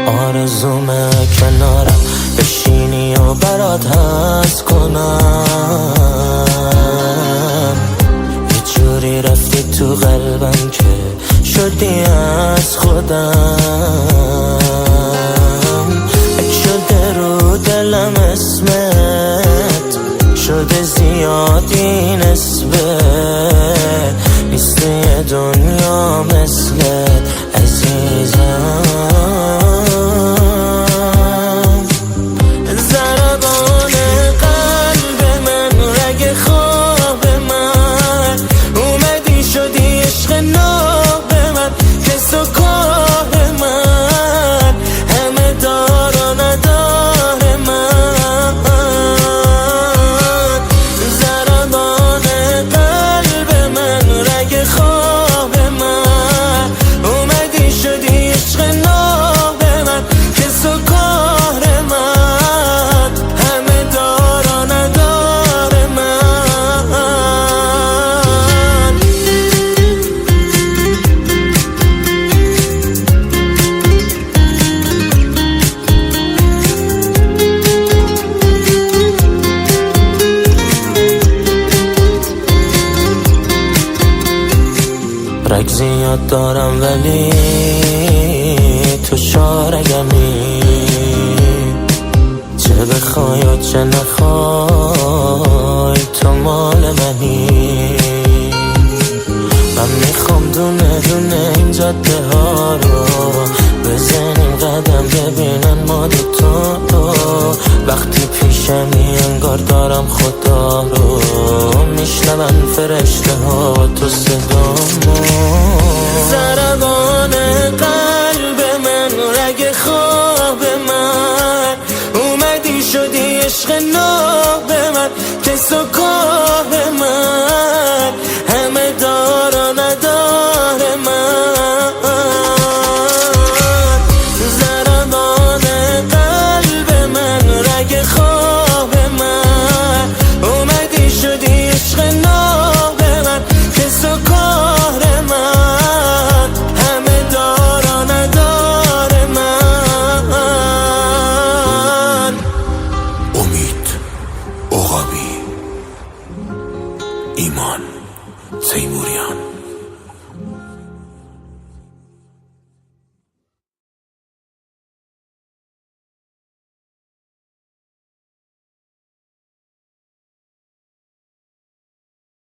آرزومه کنارم بشینی و برات حس کنم، یه جوری رفتی تو قلبم که شدی از خودم. اگه شده رو دلم اسمت، شده زیادی نسبت، نیست یه دنیا مثلت عزیزم. ضربان قلب من، رگ خواب من، اومدی شدی عشق ناب من، کس و کار من، همه دار و ندار من. ضربان قلب من، رگ خواب من، اومدی شدی عشق ناب من، کس و کار من، همه دار و ندار من. رگ زیاد دارم ولی تو شارگمی، چه بخوای و چه نخوای تو مال منی. من میخوام دونه دونه این جاده ها رو بزنیم قدم، ببینن ما دوتا. وقتی پیشمی انگار دارم خدا رو میشنون فرشته ها تو صدامو. ضربان قلب من، رگ خواب من، اومدی شدی عشق ناب من، کس و کار من، همه دار و ندار من. ضربان قلب من، رگ خواب من، اومدی شدی عشق ناب من، کس و کار من، همه دار و ندار من. امید عقابی، ایمان تیموریان.